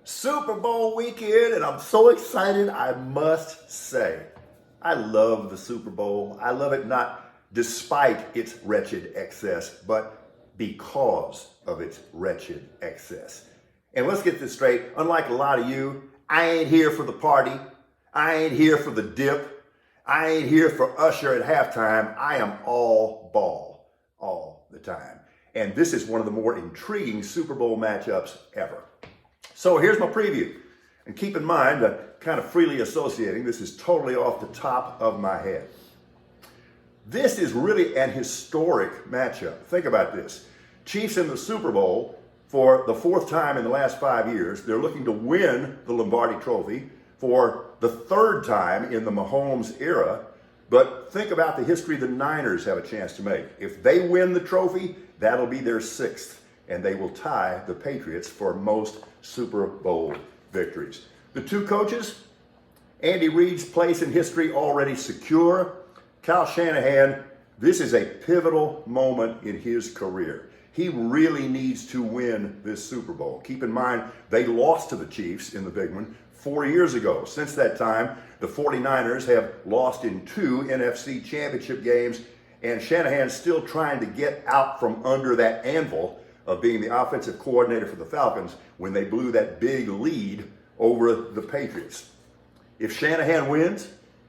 Super Bowl weekend, and I'm so excited, I must say. I love the Super Bowl. I love it not despite its wretched excess, but because of its wretched excess. And let's get this straight. Unlike a lot of you, I ain't here for the party. I ain't here for the dip. I ain't here for Usher at halftime. I am all ball all the time. And this is one of the more intriguing Super Bowl matchups ever. So here's my preview. And keep in mind that kind of freely associating, this is totally off the top of my head. This is really an historic matchup. Think about this. Chiefs in the Super Bowl for the fourth time in the last 5 years. They're looking to win the Lombardi Trophy for the third time in the Mahomes era. But think about the history the Niners have a chance to make. If they win the trophy, that'll be their sixth, and they will tie the Patriots for most Super Bowl victories. The two coaches, Andy Reid's place in history already secure. Kyle Shanahan, this is a pivotal moment in his career. He really needs to win this Super Bowl. Keep in mind, they lost to the Chiefs in the big one 4 years ago. Since that time, the 49ers have lost in 2 NFC championship games, and Shanahan's still trying to get out from under that anvil of being the offensive coordinator for the Falcons when they blew that big lead over the Patriots. If Shanahan wins,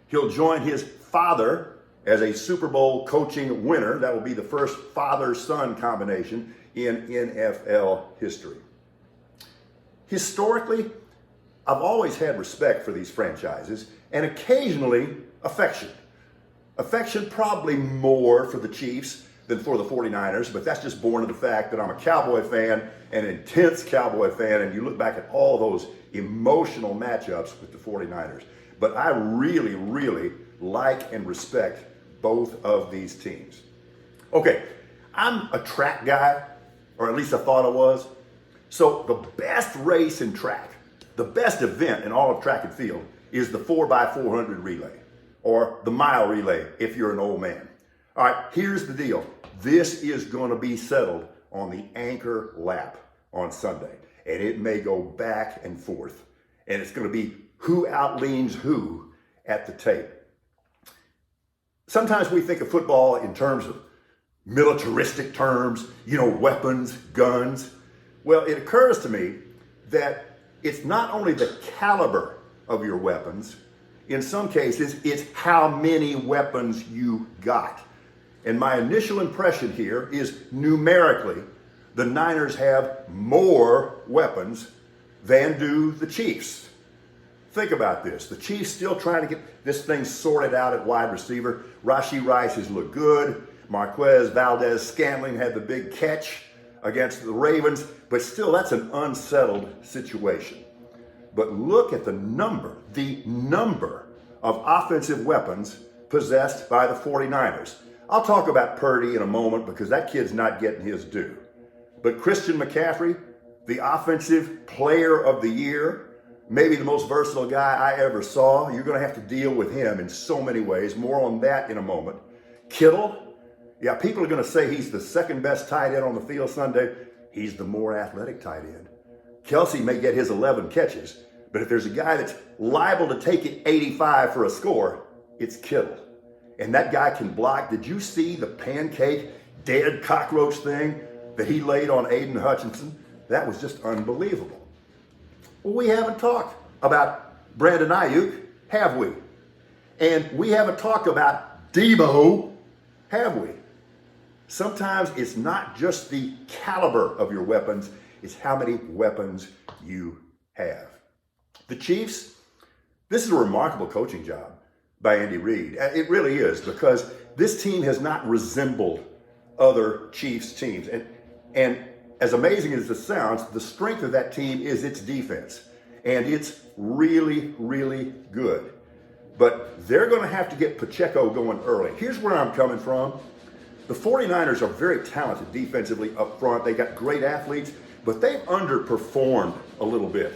he'll join his father as a Super Bowl coaching winner. That will be the first father-son combination in NFL history. Historically, I've always had respect for these franchises and occasionally affection. Affection probably more for the Chiefs than for the 49ers, but that's just born of the fact that I'm a Cowboy fan, an intense Cowboy fan, and you look back at all those emotional matchups with the 49ers. But I really, really like and respect both of these teams. Okay, I'm a track guy, or at least I thought I was. So the best race in track, the best event in all of track and field is the 4x400 relay, or the mile relay if you're an old man. All right, here's the deal. This is going to be settled on the anchor lap on Sunday, and it may go back and forth, and it's going to be who outleans who at the tape. Sometimes we think of football in terms of militaristic terms, weapons, guns. Well, it occurs to me that it's not only the caliber of your weapons, in some cases, it's how many weapons you got. And my initial impression here is numerically, the Niners have more weapons than do the Chiefs. Think about this. The Chiefs still trying to get this thing sorted out at wide receiver. Rashee Rice has looked good. Marquez Valdez-Scantling had the big catch against the Ravens, but still that's an unsettled situation. But look at the number of offensive weapons possessed by the 49ers. I'll talk about Purdy in a moment because that kid's not getting his due. But Christian McCaffrey, the offensive player of the year, maybe the most versatile guy I ever saw. You're going to have to deal with him in so many ways. More on that in a moment. Kittle, yeah, people are going to say he's the second best tight end on the field Sunday. He's the more athletic tight end. Kelsey may get his 11 catches, but if there's a guy that's liable to take it 85 for a score, it's Kittle. And that guy can block. Did you see the pancake, dead cockroach thing that he laid on Aiden Hutchinson? That was just unbelievable. Well, we haven't talked about Brandon Ayuk, have we? And we haven't talked about Debo, have we? Sometimes it's not just the caliber of your weapons, it's how many weapons you have. The Chiefs, this is a remarkable coaching job by Andy Reid. It really is, because this team has not resembled other Chiefs teams. And as amazing as this sounds, the strength of that team is its defense. And it's really, really good. But they're going to have to get Pacheco going early. Here's where I'm coming from. The 49ers are very talented defensively up front. They got great athletes, but they've underperformed a little bit.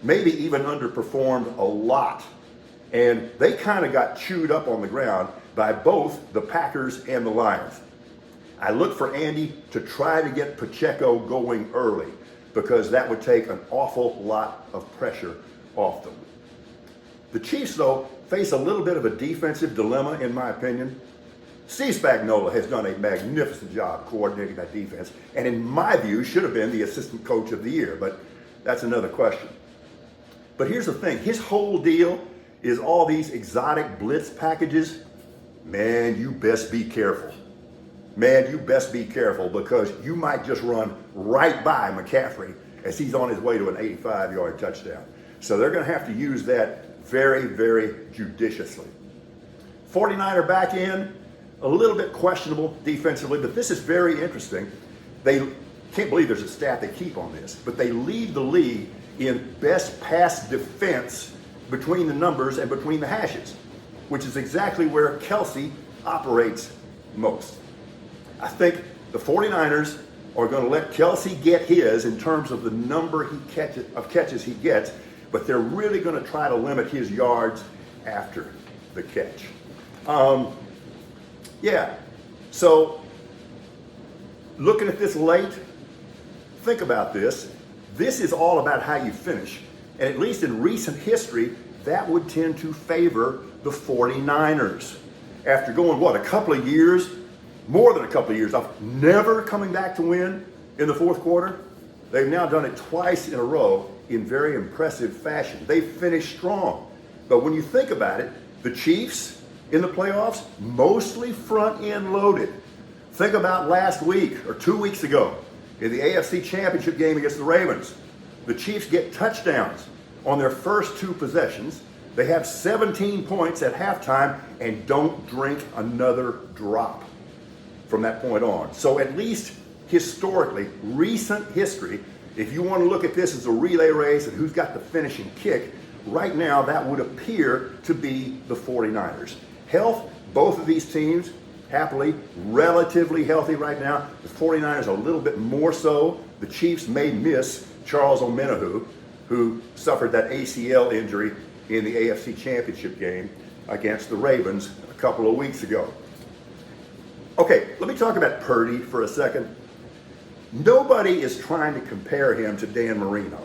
Maybe even underperformed a lot. And they kind of got chewed up on the ground by both the Packers and the Lions. I look for Andy to try to get Pacheco going early. because that would take an awful lot of pressure off them. The Chiefs, though, face a little bit of a defensive dilemma, in my opinion. Steve Spagnuolo has done a magnificent job coordinating that defense, and in my view, should have been the assistant coach of the year, but that's another question. But here's the thing, his whole deal is all these exotic blitz packages. Man, you best be careful. Man, you best be careful, because you might just run right by McCaffrey as he's on his way to an 85-yard touchdown. So they're going to have to use that very, very judiciously. 49er back end, a little bit questionable defensively, but this is very interesting. They can't believe there's a stat they keep on this, but they lead the league in best pass defense between the numbers and between the hashes, which is exactly where Kelsey operates most. I think the 49ers are going to let Kelsey get his in terms of the number of catches he gets, but they're really going to try to limit his yards after the catch. So looking at this late, think about this. This is all about how you finish. And at least in recent history, that would tend to favor the 49ers. After going, a couple of years, more than a couple of years, of never coming back to win in the fourth quarter, they've now done it twice in a row in very impressive fashion. They finished strong. But when you think about it, the Chiefs in the playoffs, mostly front end loaded. Think about last week or 2 weeks ago in the AFC Championship game against the Ravens. The Chiefs get touchdowns on their first two possessions. They have 17 points at halftime and don't drink another drop from that point on. So at least historically, recent history, if you want to look at this as a relay race and who's got the finishing kick, right now that would appear to be the 49ers. Health, both of these teams, happily, relatively healthy right now. The 49ers a little bit more so. The Chiefs may miss Charles Omenihu, who suffered that ACL injury in the AFC Championship game against the Ravens a couple of weeks ago. Okay, let me talk about Purdy for a second. Nobody is trying to compare him to Dan Marino.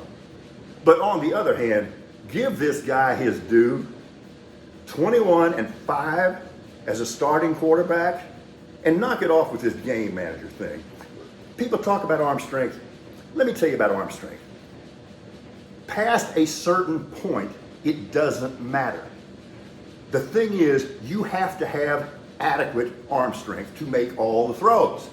But on the other hand, give this guy his due. 21-5 as a starting quarterback, and knock it off with this game manager thing. People talk about arm strength. Let me tell you about arm strength. Past a certain point, it doesn't matter. The thing is, you have to have adequate arm strength to make all the throws.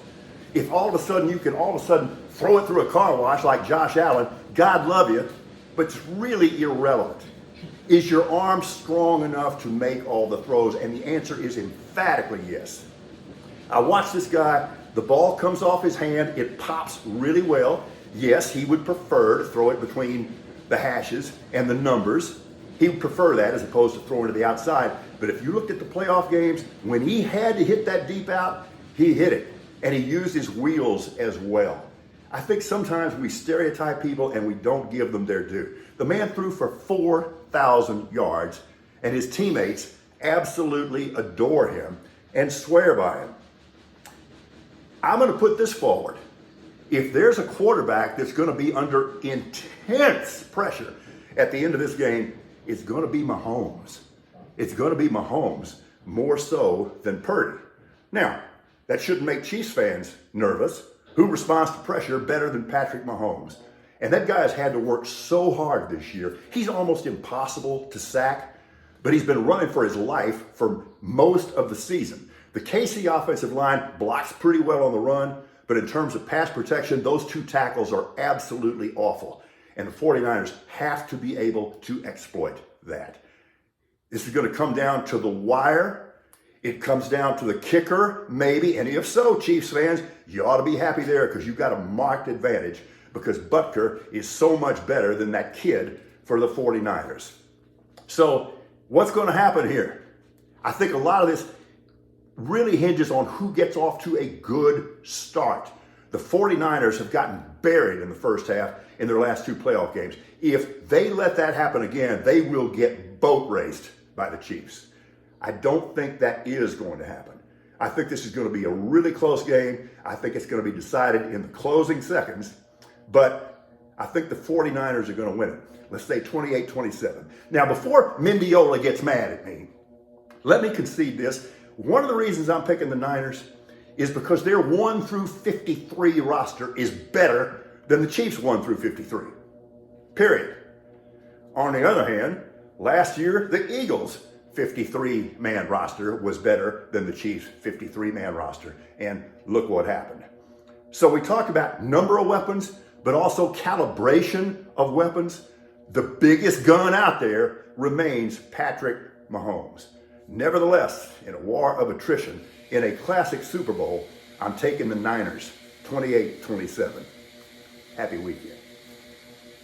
If all of a sudden you can throw it through a car wash like Josh Allen, God love you, but it's really irrelevant. Is your arm strong enough to make all the throws? And the answer is emphatically yes. I watched this guy, the ball comes off his hand, it pops really well. Yes, he would prefer to throw it between the hashes and the numbers. He would prefer that as opposed to throwing to the outside. But if you looked at the playoff games, when he had to hit that deep out, he hit it. And he used his wheels as well. I think sometimes we stereotype people and we don't give them their due. The man threw for 4,000 yards, and his teammates absolutely adore him and swear by him. I'm going to put this forward. If there's a quarterback that's going to be under intense pressure at the end of this game, it's going to be Mahomes. It's going to be Mahomes more so than Purdy. Now, that shouldn't make Chiefs fans nervous. Who responds to pressure better than Patrick Mahomes? And that guy has had to work so hard this year. He's almost impossible to sack, but he's been running for his life for most of the season. The KC offensive line blocks pretty well on the run, but in terms of pass protection, those two tackles are absolutely awful. And the 49ers have to be able to exploit that. This is going to come down to the wire. It comes down to the kicker, maybe. And if so, Chiefs fans, you ought to be happy there because you've got a marked advantage because Butker is so much better than that kid for the 49ers. So what's going to happen here? I think a lot of this really hinges on who gets off to a good start. The 49ers have gotten buried in the first half in their last two playoff games. If they let that happen again, they will get boat raced by the Chiefs. I don't think that is going to happen. I think this is going to be a really close game. I think it's going to be decided in the closing seconds. But I think the 49ers are going to win it. Let's say 28-27. Now, before Mendiola gets mad at me, let me concede this. One of the reasons I'm picking the Niners is because their 1 through 53 roster is better than the Chiefs' 1 through 53. Period. On the other hand, last year, the Eagles' 53-man roster was better than the Chiefs' 53-man roster. And look what happened. So we talked about number of weapons, but also calibration of weapons. The biggest gun out there remains Patrick Mahomes. Nevertheless, in a war of attrition, in a classic Super Bowl, I'm taking the Niners, 28-27. Happy weekend.